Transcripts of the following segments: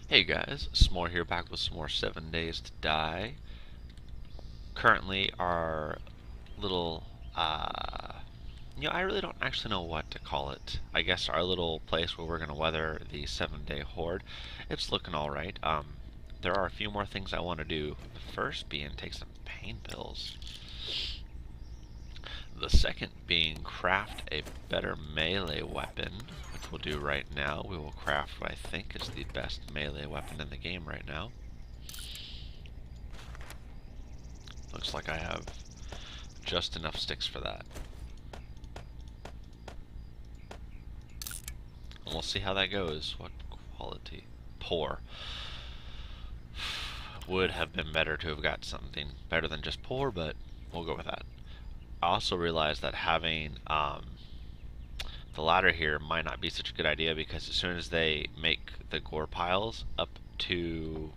Hey guys, S'more here, back with some more 7 Days to Die. Currently, our little, I really don't actually know what to call it. I guess our little place where we're going to weather the 7-day horde, it's looking alright. There are a few more things I want to do. The first being take some pain pills. The second being craft a better melee weapon, which we'll do right now. We will craft what I think is the best melee weapon in the game right now. Looks like I have just enough sticks for that. And we'll see how that goes. What quality? Poor. Would have been better to have got something better than just poor, but we'll go with that. I also realized that having the ladder here might not be such a good idea, because as soon as they make the gore piles up to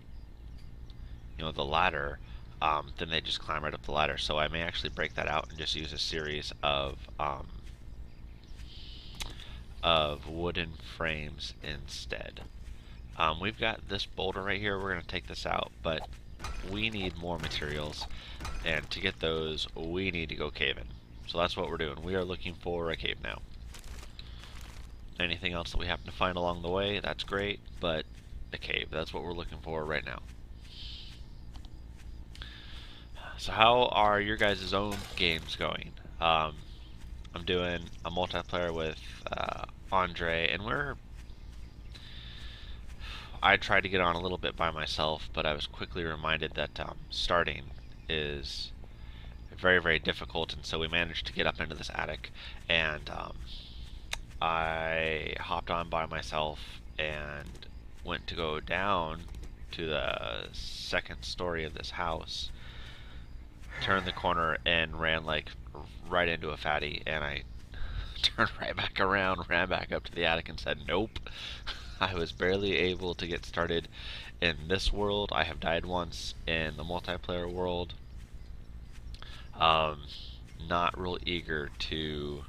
the ladder, then they just climb right up the ladder. So I may actually break that out and just use a series of wooden frames instead. We've got this boulder right here. We're going to take this out, but we need more materials, and to get those, we need to go caving. So that's what we're doing. We are looking for a cave now. Anything else that we happen to find along the way, that's great, but a cave, that's what we're looking for right now. So how are your guys' own games going? I'm doing a multiplayer with Andre, and I tried to get on a little bit by myself, but I was quickly reminded that starting is very, very difficult, and so we managed to get up into this attic, and I hopped on by myself and went to go down to the second story of this house, turned the corner, and ran like right into a fatty, and I turned right back around, ran back up to the attic, and said, nope. I was barely able to get started in this world. I have died once in the multiplayer world. Not real eager to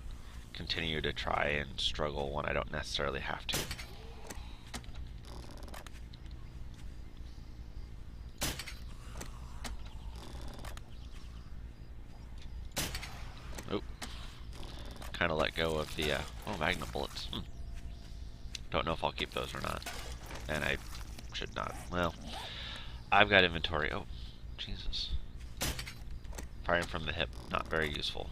continue to try and struggle when I don't necessarily have to. Oh, kind of let go of the, magnum bullets. Don't know if I'll keep those or not. And I should not. Well, I've got inventory. Oh, Jesus. Firing from the hip, not very useful.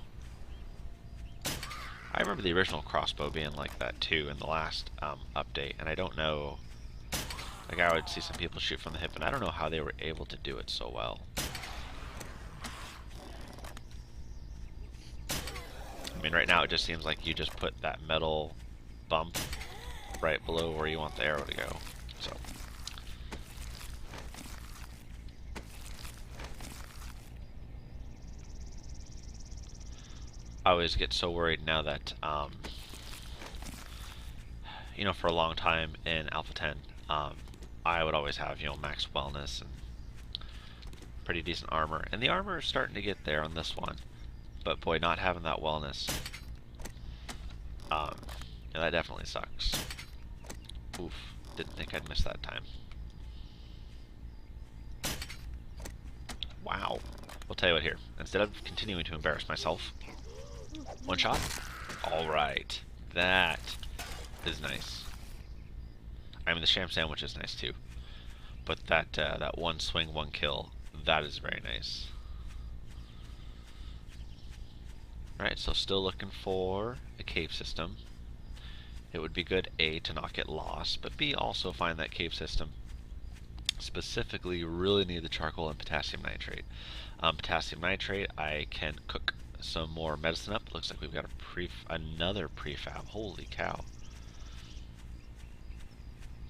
I remember the original crossbow being like that too in the last update, and I don't know. Like, I would see some people shoot from the hip, and I don't know how they were able to do it so well. I mean, right now it just seems like you just put that metal bump right below where you want the arrow to go. So I always get so worried now that for a long time in Alpha 10, I would always have max wellness and pretty decent armor, and the armor is starting to get there on this one, but boy, not having that wellness, that definitely sucks. Oof, didn't think I'd miss that time. Wow. We'll tell you what here. Instead of continuing to embarrass myself, one shot? Alright. That is nice. I mean, the sham sandwich is nice too. But that one swing, one kill, that is very nice. Alright, so still looking for a cave system. It would be good, A, to not get lost, but B, also find that cave system. Specifically, you really need the charcoal and potassium nitrate. Potassium nitrate, I can cook some more medicine up. Looks like we've got another prefab. Holy cow.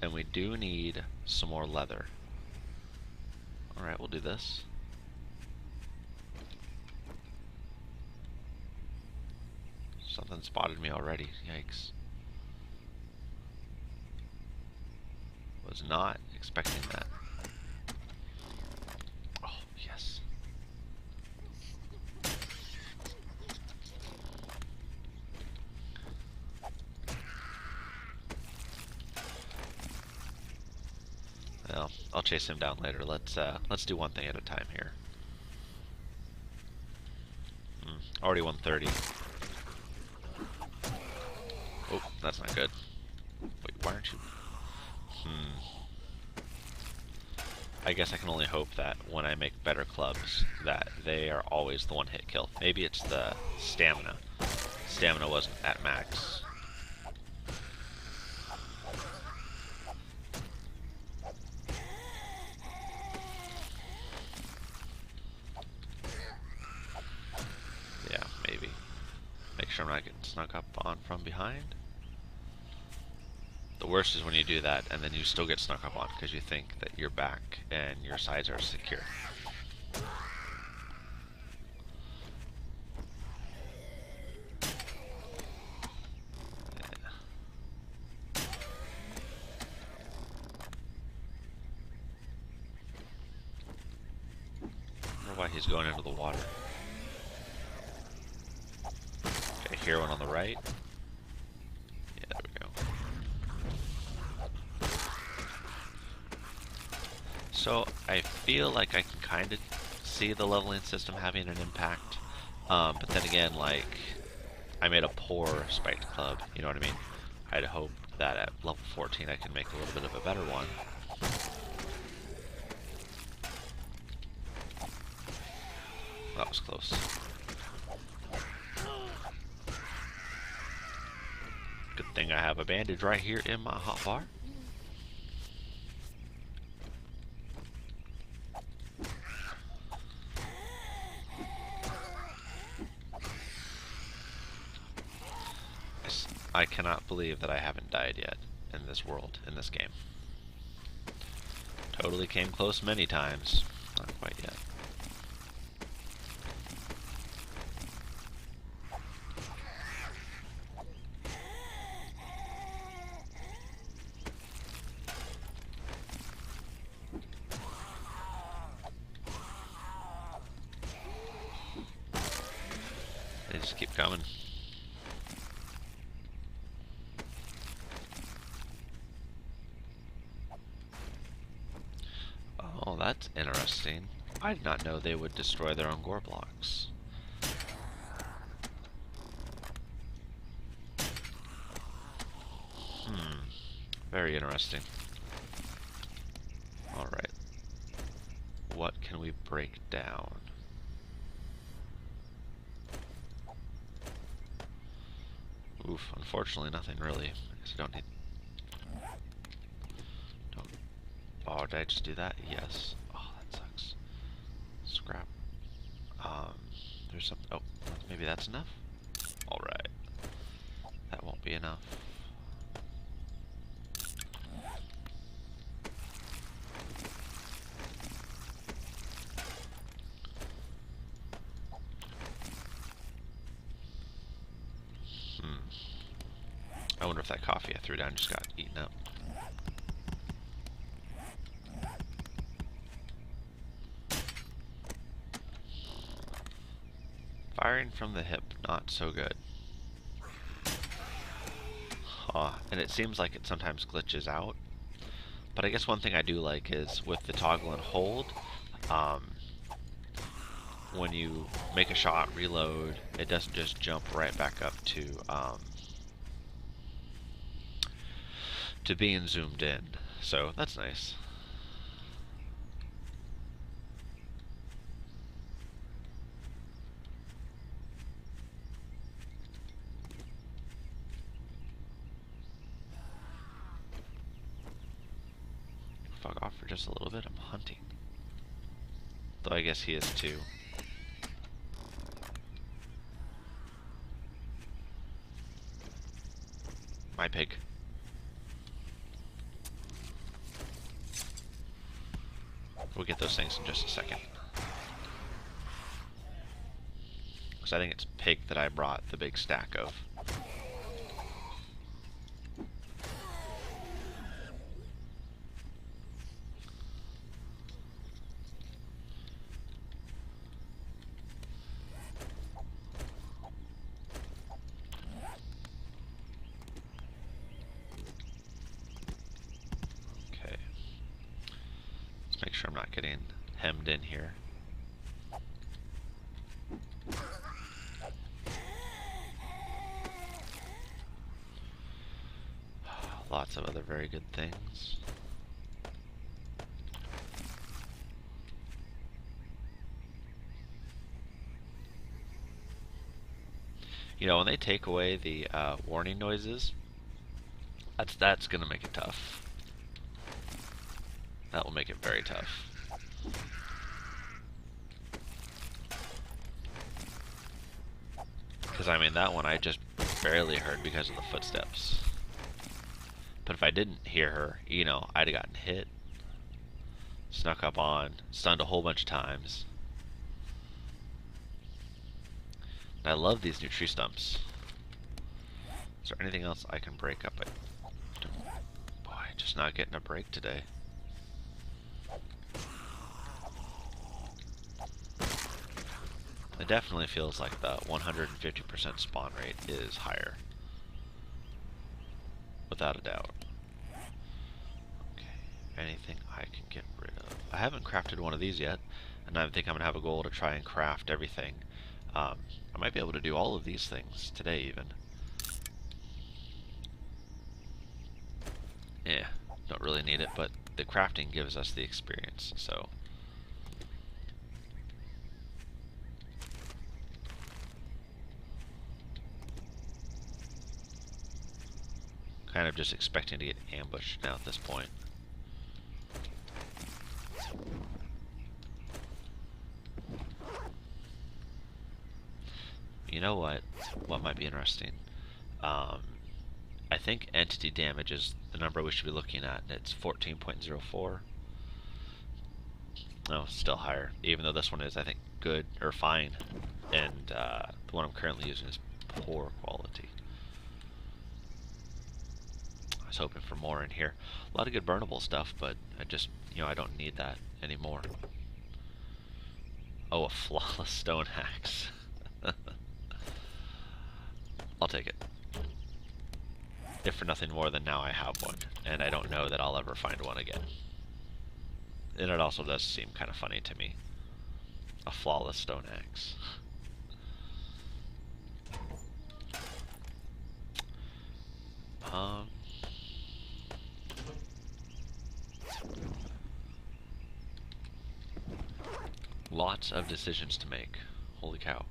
And we do need some more leather. Alright, we'll do this. Something spotted me already. Yikes. Was not expecting that. Oh, yes. Well, I'll chase him down later. Let's do one thing at a time here. Already 130. Oh, that's not good. Wait, why aren't you? I guess I can only hope that when I make better clubs, that they are always the one-hit kill. Maybe it's the stamina. Stamina wasn't at max. Yeah, maybe. Make sure I'm not getting snuck up on from behind. The worst is when you do that and then you still get snuck up on because you think that you're back and your sides are secure. I wonder why he's going into the water. Okay, here one on the right. Yeah, there we go. So I feel like I can kind of see the leveling system having an impact, but then again, like, I made a poor spiked club, you know what I mean? I'd hope that at level 14 I can make a little bit of a better one. That was close. Good thing I have a bandage right here in my hotbar. I cannot believe that I haven't died yet in this world, in this game. Totally came close many times. Not quite yet. They just keep coming. Oh, that's interesting. I did not know they would destroy their own gore blocks. Very interesting. Alright. What can we break down? Oof, unfortunately nothing really. I guess I don't need... Oh, did I just do that? Yes. Oh, that sucks. Scrap. There's some... Oh, maybe that's enough? Alright. That won't be enough. I wonder if that coffee I threw down just got eaten up. Firing from the hip, not so good. And it seems like it sometimes glitches out. But I guess one thing I do like is with the toggle and hold, when you make a shot, reload, it doesn't just jump right back up to being zoomed in. So that's nice. Fuck off for just a little bit, I'm hunting. Though I guess he is too. My pig. We'll get those things in just a second. Because I think it's pig that I brought the big stack of. Make sure I'm not getting hemmed in here. Lots of other very good things. You know, when they take away the warning noises, that's gonna make it tough. That will make it very tough. Because I mean, that one I just barely heard because of the footsteps. But if I didn't hear her, you know, I'd have gotten hit, snuck up on, stunned a whole bunch of times. And I love these new tree stumps. Is there anything else I can break up? Boy, just not getting a break today. It definitely feels like the 150% spawn rate is higher. Without a doubt. Okay, anything I can get rid of. I haven't crafted one of these yet, and I think I'm going to have a goal to try and craft everything. I might be able to do all of these things today even. Yeah, don't really need it, but the crafting gives us the experience, so. Kind of just expecting to get ambushed now at this point. You know what? What might be interesting? I think entity damage is the number we should be looking at. It's 14.04. No, still higher. Even though this one is, I think, good or fine, and the one I'm currently using is poor quality. I was hoping for more in here. A lot of good burnable stuff, but I just, you know, I don't need that anymore. Oh, a flawless stone axe. I'll take it. If for nothing more than now I have one, and I don't know that I'll ever find one again. And it also does seem kind of funny to me. A flawless stone axe. Lots of decisions to make. Holy cow.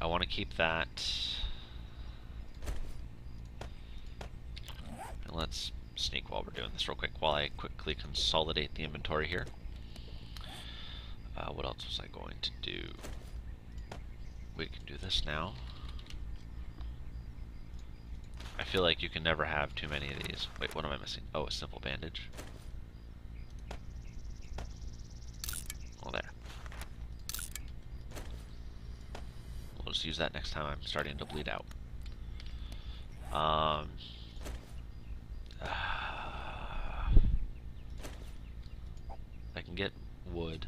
I want to keep that. And let's sneak while we're doing this real quick, while I quickly consolidate the inventory here. What else was I going to do? We can do this now. I feel like you can never have too many of these. Wait, what am I missing? Oh, a simple bandage. Oh, there. We'll just use that next time I'm starting to bleed out. I can get wood.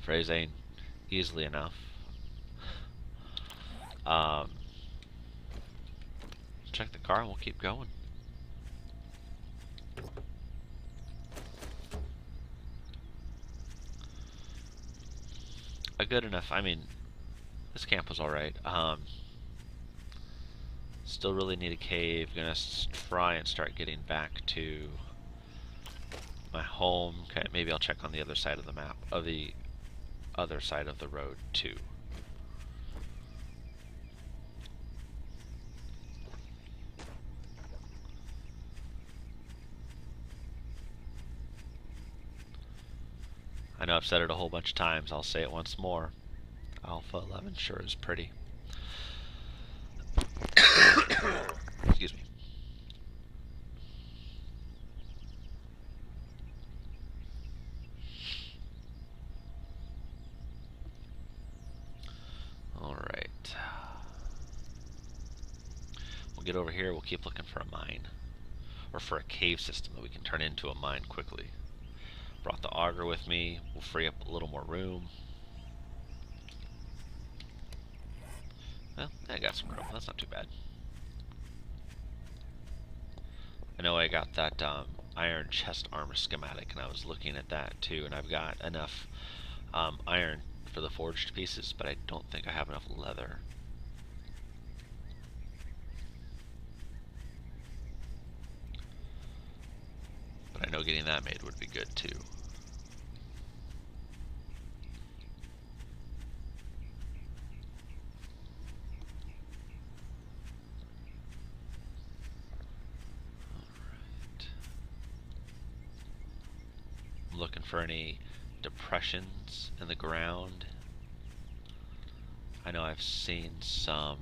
Phrasing easily enough. Check the car and we'll keep going. A good enough, I mean, this camp was alright. Still really need a cave. Gonna try and start getting back to my home. Okay, maybe I'll check on the other side of the map, of the other side of the road too. I know I've said it a whole bunch of times. I'll say it once more. Alpha 11 sure is pretty. Excuse me. Alright. We'll get over here. We'll keep looking for a mine. Or for a cave system that we can turn into a mine quickly. Brought the auger with me. We'll free up a little more room. Well, I got some room. That's not too bad. I know I got that iron chest armor schematic, and I was looking at that too, and I've got enough iron for the forged pieces, but I don't think I have enough leather. But I know getting that made would be good too. Looking for any depressions in the ground. I know I've seen some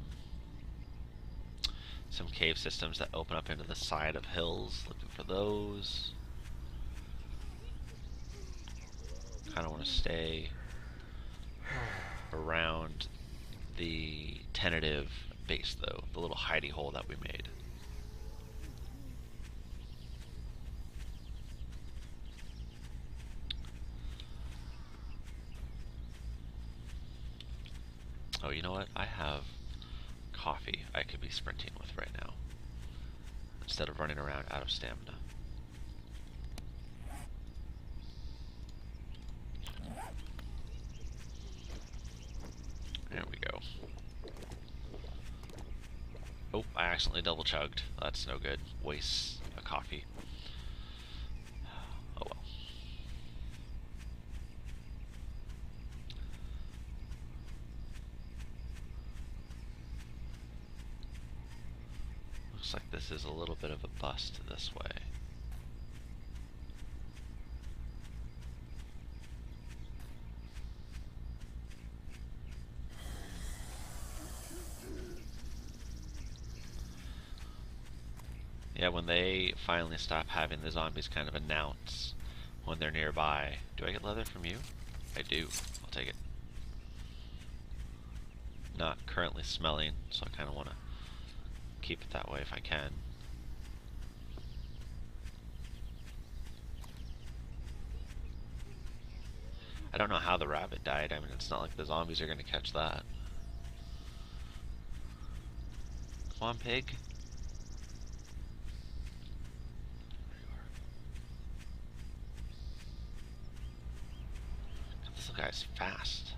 cave systems that open up into the side of hills. Looking for those. Kind of want to stay around the tentative base though, the little hidey hole that we made. Oh, you know what? I have coffee I could be sprinting with right now, instead of running around out of stamina. There we go. Oh, I accidentally double chugged. That's no good. Wastes a coffee. Oh well. Looks like this is a little bit of a bust this way. Yeah, when they finally stop having the zombies kind of announce when they're nearby. Do I get leather from you? I do. I'll take it. Not currently smelling, so I kind of want to keep it that way if I can. I don't know how the rabbit died. I mean, it's not like the zombies are going to catch that. Come on, pig. This little guy's fast.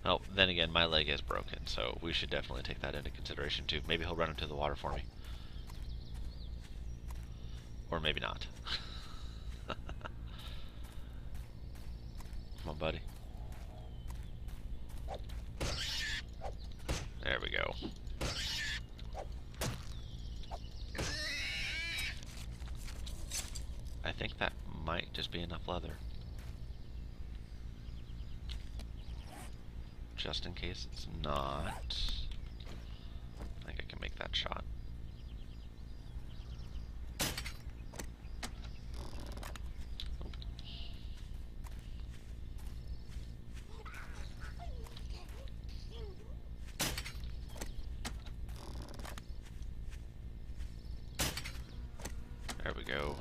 Oh, then again, my leg is broken, so we should definitely take that into consideration too. Maybe he'll run into the water for me. Or maybe not. Come on, buddy. There we go. I think that might just be enough leather. Just in case it's not. I think I can make that shot. There we go.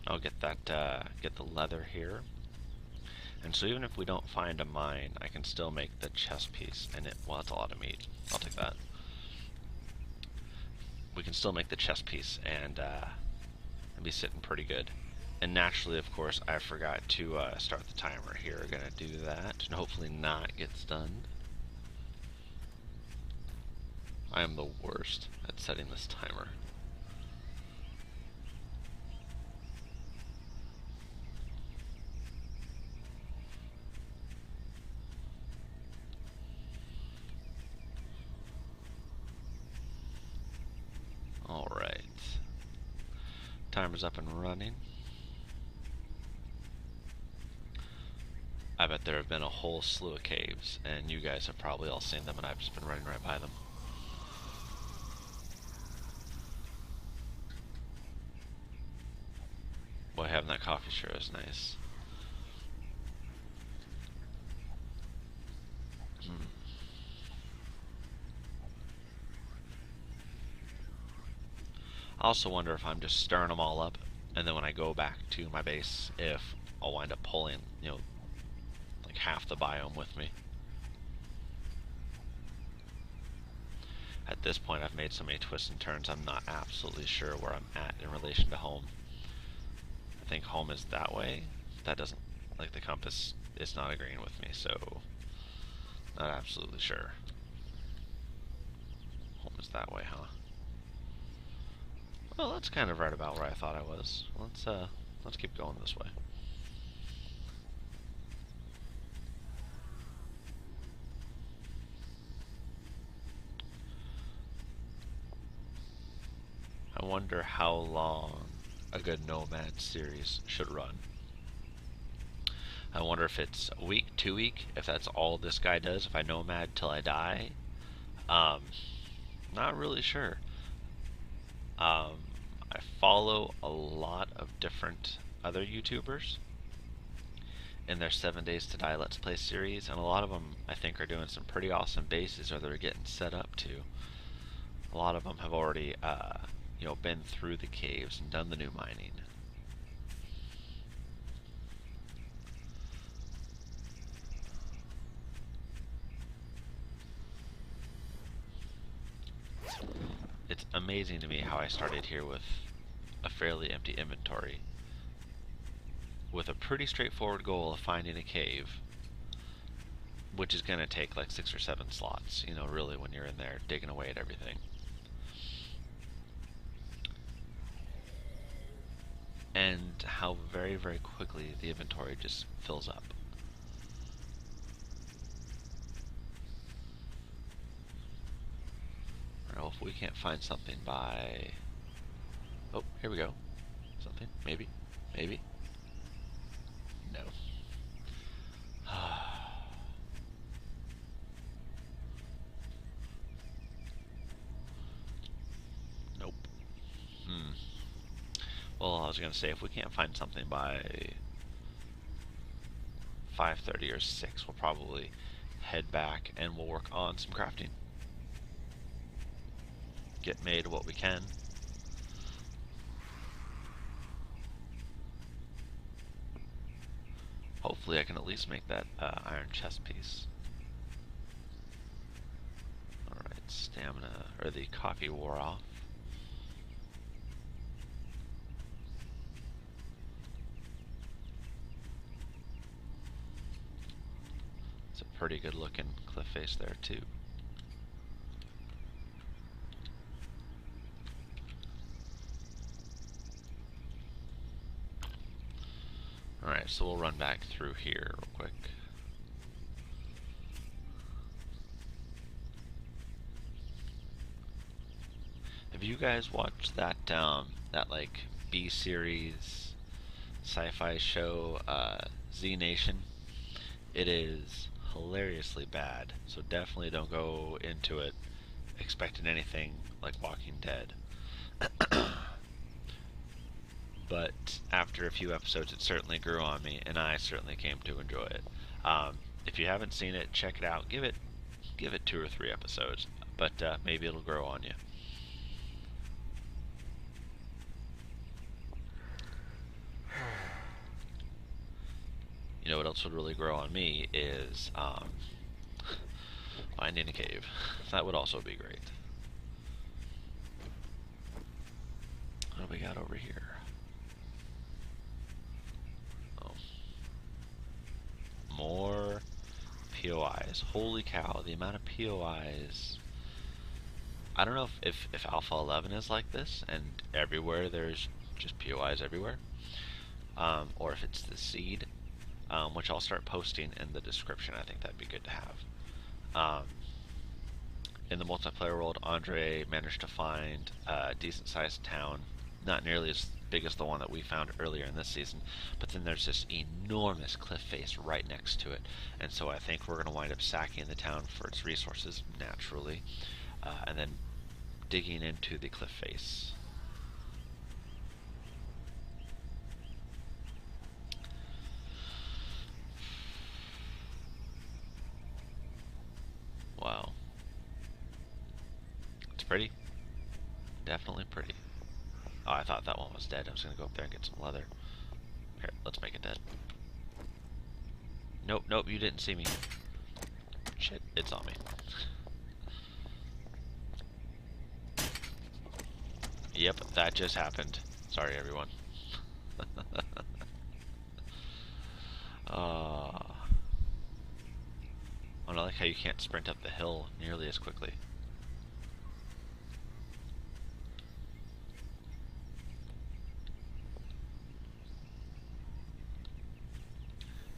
I'll get that, get the leather here. And so even if we don't find a mine, I can still make the chest piece, and well, that's a lot of meat. I'll take that. We can still make the chest piece, and be sitting pretty good. And naturally, of course, I forgot to start the timer here. We're gonna do that, and hopefully not get stunned. I am the worst at setting this timer. Alright. Timer's up and running. I bet there have been a whole slew of caves, and you guys have probably all seen them, and I've just been running right by them. Boy, having that coffee sure is nice. I also wonder if I'm just stirring them all up, and then when I go back to my base, if I'll wind up pulling, you know, like half the biome with me. At this point, I've made so many twists and turns, I'm not absolutely sure where I'm at in relation to home. I think home is that way. That doesn't, like, the compass is not agreeing with me, so not absolutely sure. Home is that way, huh? Well, that's kind of right about where I thought I was. Let's keep going this way. I wonder how long a good Nomad series should run. I wonder if it's a week, 2 week, if that's all this guy does, if I Nomad till I die. Not really sure. I follow a lot of different other YouTubers in their 7 Days to Die Let's Play series, and a lot of them I think are doing some pretty awesome bases, or they're getting set up to. A lot of them have already been through the caves and done the new mining. It's amazing to me how I started here with a fairly empty inventory, with a pretty straightforward goal of finding a cave, which is going to take like 6 or 7 slots, really, when you're in there digging away at everything. And how very, very quickly the inventory just fills up. Well, if we can't find something by... Oh, here we go. Something? Maybe? Maybe? No. Nope. Well, I was going to say, if we can't find something by 5:30 or 6, we'll probably head back and we'll work on some crafting. Get made what we can. Hopefully I can at least make that iron chest piece. Alright, stamina, or the coffee wore off. It's a pretty good looking cliff face there too. Alright, so we'll run back through here real quick. Have you guys watched that like B-series sci-fi show, Z Nation? It is hilariously bad, so definitely don't go into it expecting anything like Walking Dead. But after a few episodes, it certainly grew on me, and I certainly came to enjoy it. If you haven't seen it, check it out. Give it 2 or 3 episodes, but maybe it'll grow on you. You know what else would really grow on me is finding a cave. That would also be great. What do we got over here? More POIs. Holy cow, the amount of POIs. I don't know if Alpha 11 is like this, and everywhere there's just POIs everywhere, or if it's the seed, which I'll start posting in the description. I think that'd be good to have. In the multiplayer world, Andre managed to find a decent-sized town, not nearly as big as the one that we found earlier in this season, but then there's this enormous cliff face right next to it, and so I think we're going to wind up sacking the town for its resources, naturally, and then digging into the cliff face. Wow. It's pretty. Definitely pretty. Oh, I thought that one was dead. I was going to go up there and get some leather. Here, let's make it dead. Nope, nope, you didn't see me. Shit, it's on me. Yep, that just happened. Sorry, everyone. I don't like how you can't sprint up the hill nearly as quickly.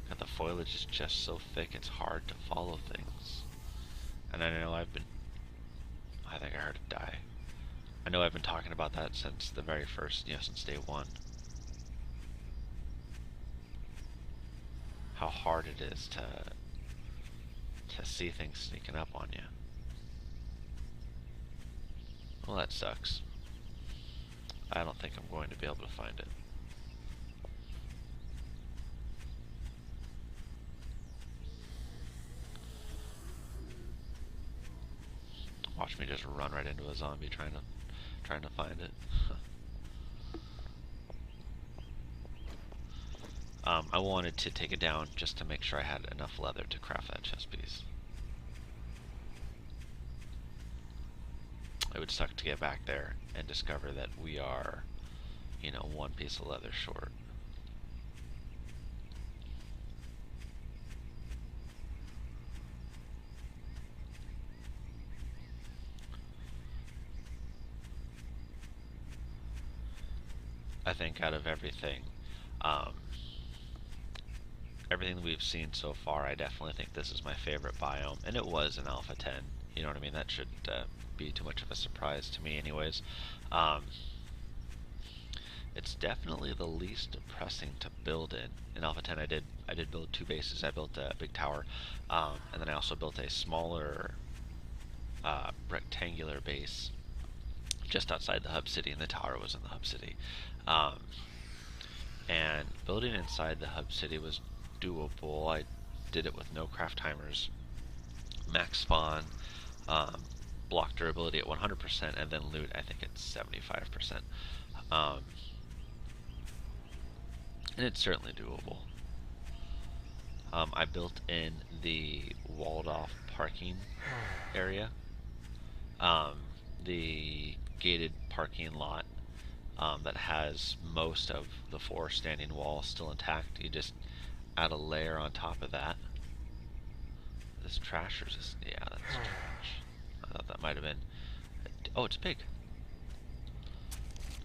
God, the foliage is just so thick, it's hard to follow things. And I know I think I heard it die. I know I've been talking about that since the very first, since day one. How hard it is to see things sneaking up on you. Well, that sucks. I don't think I'm going to be able to find it. Watch me just run right into a zombie trying to find it. I wanted to take it down just to make sure I had enough leather to craft that chest piece. It would suck to get back there and discover that we are, one piece of leather short. I think out of everything that we've seen so far, I definitely think this is my favorite biome, and it was in Alpha 10. You know what I mean? That shouldn't be too much of a surprise to me anyways. It's definitely the least depressing to build in. In Alpha 10 I did build two bases. I built a big tower, and then I also built a smaller rectangular base just outside the hub city, and the tower was in the hub city. And building inside the hub city was doable. I did it with no craft timers, max spawn, block durability at 100%, and then loot I think at 75%. And it's certainly doable. I built in the walled off parking area, the gated parking lot that has most of the four standing walls still intact. You just add a layer on top of that. This trash or just, yeah, that's trash. I thought that might have been, oh, it's pig.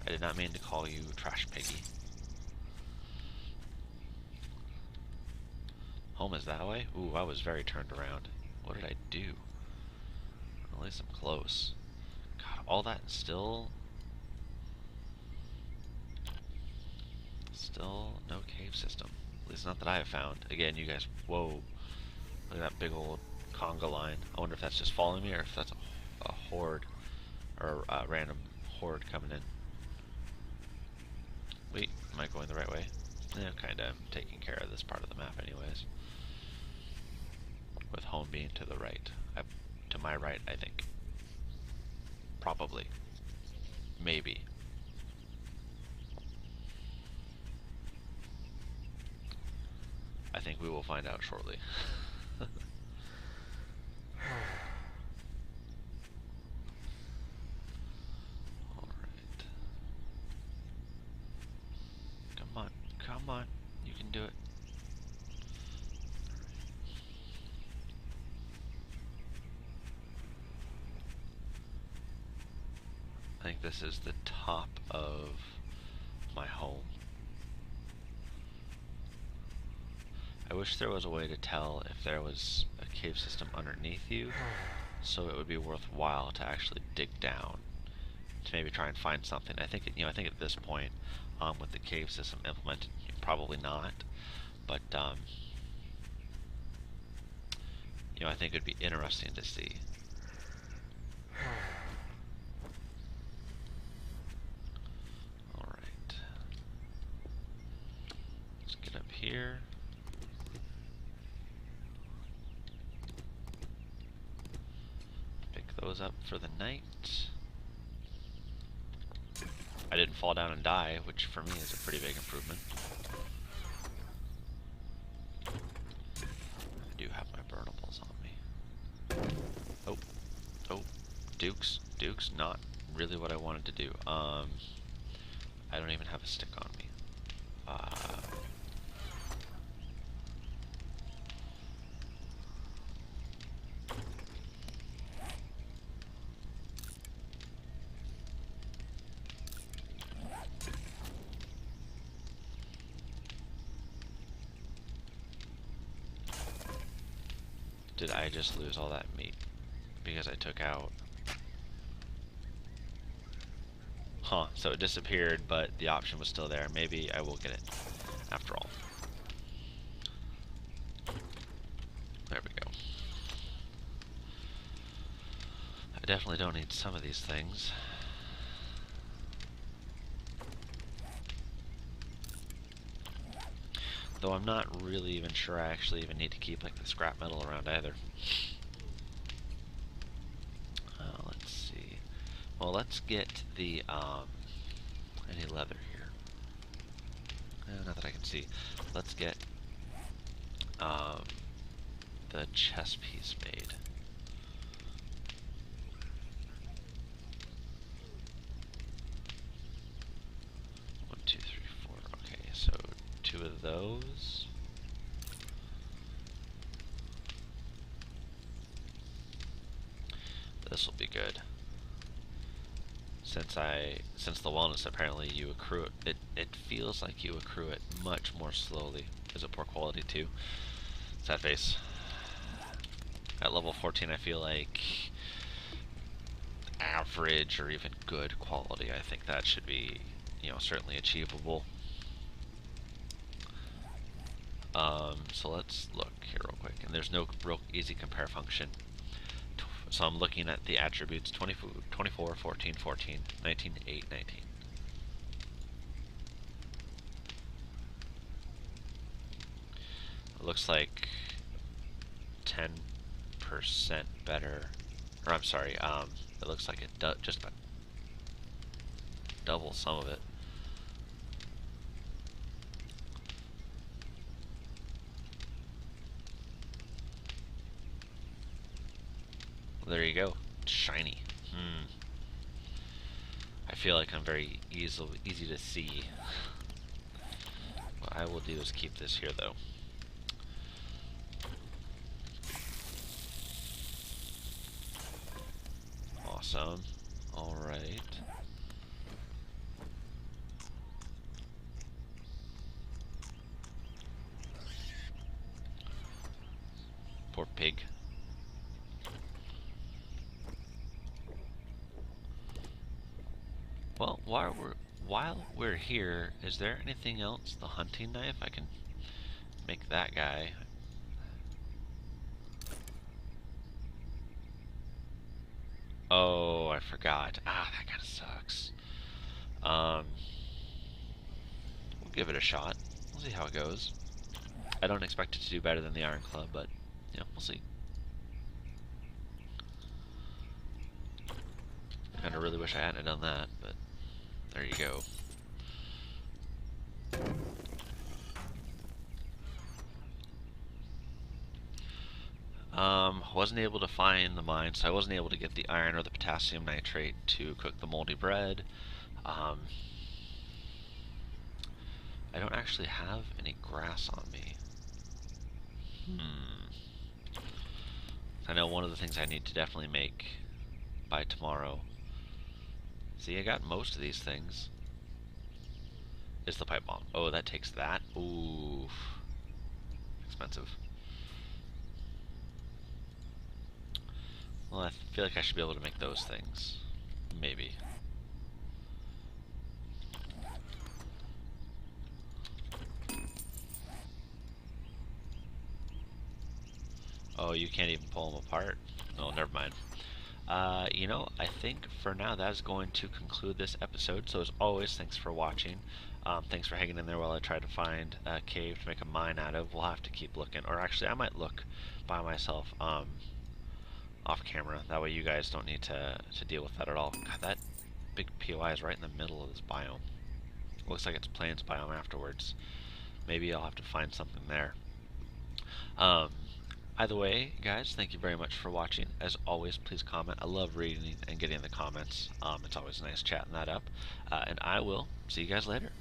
I did not mean to call you trash piggy. Home is that way? Ooh, I was very turned around. What did I do? At least I'm close. God, all that still no cave system. At least not that I have found. Again, you guys, whoa. Look at that big old conga line. I wonder if that's just following me or if that's a horde or a random horde coming in. Wait, am I going the right way? Yeah, kinda. I'm taking care of this part of the map anyways. With home being to the right. To my right, I think. Probably. Maybe. I think we will find out shortly. Alright. Come on, come on. You can do it. I think this is the top of my home. I wish there was a way to tell if there was a cave system underneath you, so it would be worthwhile to actually dig down to maybe try and find something. I think I think at this point, with the cave system implemented, probably not. But I think it'd be interesting to see. All right, let's get up here. Those up for the night. I didn't fall down and die, which for me is a pretty big improvement. skeletons on me. Oh, oh, Dukes, not really what I wanted to do. I don't even have a stick on me. Did I just lose all that meat because I took out? Huh, so it disappeared, but the option was still there. Maybe I will get it after all. There we go. I definitely don't need some of these things. Though I'm not really even sure I actually even need to keep like the scrap metal around either. Let's see. Well, let's get the any leather here. Not that I can see. Let's get the chest piece made. One, two, three, four. Okay, so 2 of those. This will be good. Since the wellness, apparently you accrue it feels like you accrue it much more slowly. Is it poor quality too? Sad face. At level 14 I feel like average or even good quality. I think that should be, certainly achievable. So let's look here real quick. And there's no real easy compare function. So I'm looking at the attributes 24, 14, 14, 19, 8, 19. It looks like 10% better. Or I'm sorry, it looks like it just about double some of it. There you go. It's shiny. I feel like I'm very easy to see. What I will do is keep this here, though. Awesome. Alright. Poor pig. Well, while we're here, is there anything else? The hunting knife? I can make that guy. Oh, I forgot. Ah, that kind of sucks. We'll give it a shot. We'll see how it goes. I don't expect it to do better than the Iron Club, but, we'll see. I kind of really wish I hadn't done that, but there you go. Wasn't able to find the mine, so I wasn't able to get the iron or the potassium nitrate to cook the moldy bread. I don't actually have any grass on me. I know one of the things I need to definitely make by tomorrow. See, I got most of these things. Is the pipe bomb. Oh, that takes that. Ooh. Expensive. Well, I feel like I should be able to make those things. Maybe. Oh, you can't even pull them apart? Oh, never mind. I think for now that is going to conclude this episode. So as always, thanks for watching. Thanks for hanging in there while I try to find a cave to make a mine out of. We'll have to keep looking. Or actually, I might look by myself off camera. That way you guys don't need to deal with that at all. God, that big POI is right in the middle of this biome. Looks like it's Plains biome afterwards. Maybe I'll have to find something there. Either way, guys, thank you very much for watching. As always, please comment. I love reading and getting the comments. It's always nice chatting that up. And I will see you guys later.